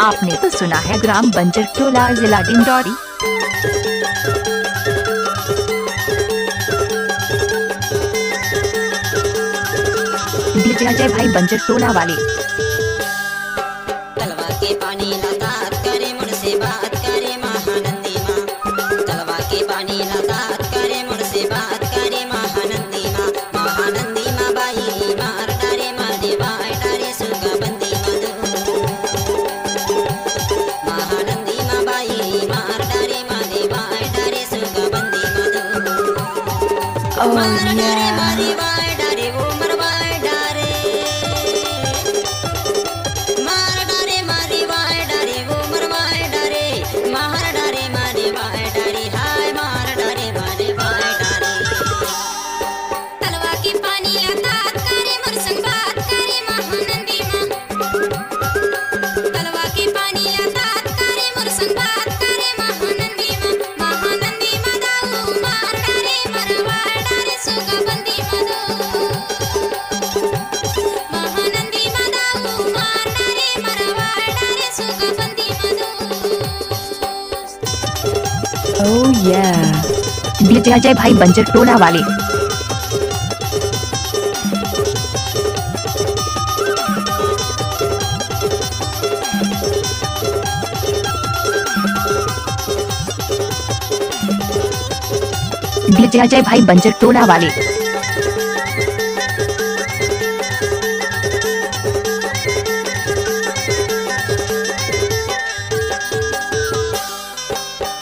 आपने तो सुना है ग्राम बंजर टोला जिला डिंडौरी। डीजे अजय भाई बंजर टोला वाले। तलवा के पानी लगात करे मुझसे बात करे महानंदी माँ। तलवा के पानी लगात करे मुझसे बात करे महानंदी माँ। महानंदी माँ बाई मार डारे माँ देवाय डारे सुगा बंदी मधु। महानंदी माँ बाई मार डारे माँ देवाय डारे सुगा बंदी मधु। मार डारे माँ देवाय डारे वो मरवाय डारे। मार डारे मारी वाय डारे वो मरवाय डारे। मार डारे मारी वाय डारे हाय मार डारे मारे वाय डारे। तलवा की पानी लगात करे मोर संग बात करे महानंदी माँ। तलवा की पानी लगात करे मोर संग बात करे महानंदी माँ। महानंदी माँ दाऊ मार डारे मरवाय डारे सुगा बंदी मधु। महानंदी माँ दाऊ मार डारे मरवाय डारे सुगा बंदी मधु। ओह या डीजे अजय भाई बंजर टोला वाले। डीजे अजय भाई बंजर टोला वाले।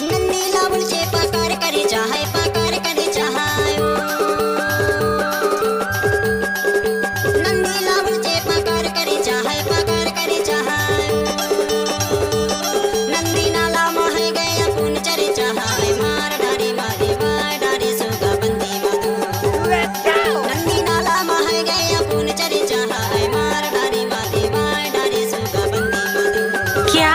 नंदी लावल से पकार करे चाहे पकार करे चाहायो। नंदी लावल से पकार करे चाहे पकार करे चाहायो। नंदी नाला मोह गया पुन चरे चाहाय मार डारे मारे वाय डारे सुगा बंदी मधु। नंदी नाला मोह गया पुन चरे चाहाय मार डारे मारे वाय डारे सुगा बंदी मधु। क्या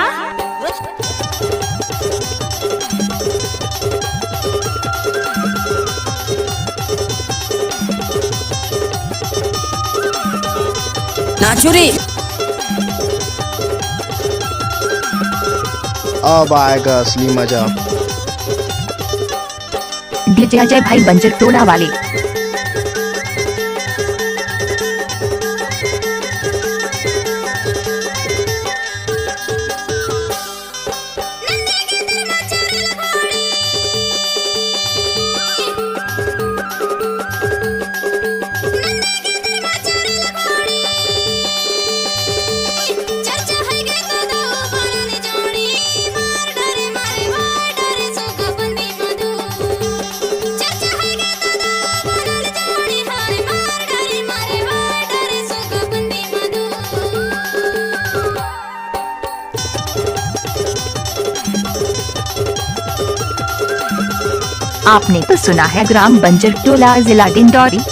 नाचो रे। अब आएगा असली मजा। डीजे अजय भाई बंजर टोला वाले। चर्चा है गे तो दाऊ बनाने जोड़ी। मार डारे मारे वाय डारे सुगा बंदी मधु। चर्चा है गे तो दाऊ बनाने जोड़ी हाय मार डारे मारे वाय डारे सुगा बंदी मधु। आपने तो सुना है ग्राम बंजर टोला जिला डिंडौरी।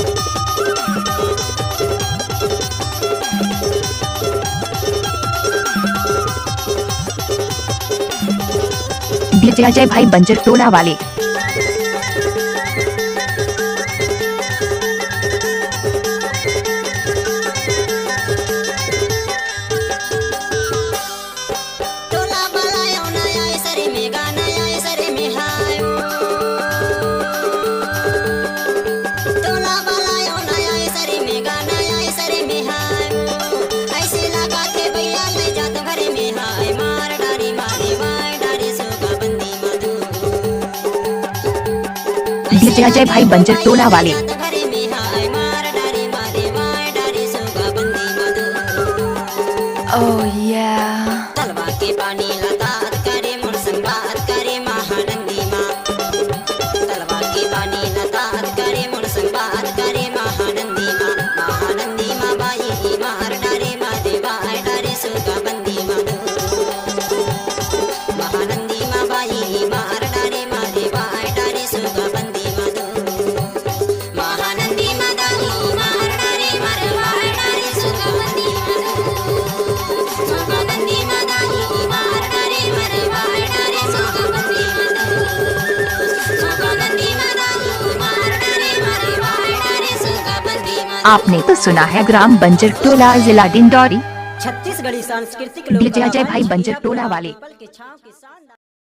डीजे अजय भाई बंजर टोला वाले। टोला बलायो नया सरे में गाना आए सरे में हायो। टोला बलायो नया सरे में गाना आए सरे में हायो। ऐसे लगा के भैया ले जात घरे में हाय मार डारी मारे वाय डारे सुगा बंदी मधु। डीजे अजय भाई बंजर टोला वाले। जात घरे में हाय मार डारी मारे वाय डारे सुगा बंदी मधु। ओह या तलवा के पानी लगात करे मुझ संग बात करे महानंदी माँ। तलवा के पानी लगात करे मुझ संग बात करे महानंदी माँ। महानंदी माँ बाई मार डारे माँ देवाय डारे सुगा बंदी मधु। महानंदी माँ बाई मार डारे माँ देवाय डारे सुगा बंदी मधु। महानंदी माँ दाऊ मार डारे मरवाय डारे सुगा बंदी मधु। महानंदी माँ दाऊ मार डारे मरवाय डारे सुगा बंदी मधु। महानंदी माँ दाऊ मार डारे मरवाय डारे सुगा बंदी मधु। आपने तो सुना है ग्राम बंजर टोला जिला डिंडौरी। छत्तीसगढ़ी सांस्कृतिक लोक डीजे अजय कलावान भाई बंजर जिया टोला पुरा वाले। पीपल के छांव की शानदार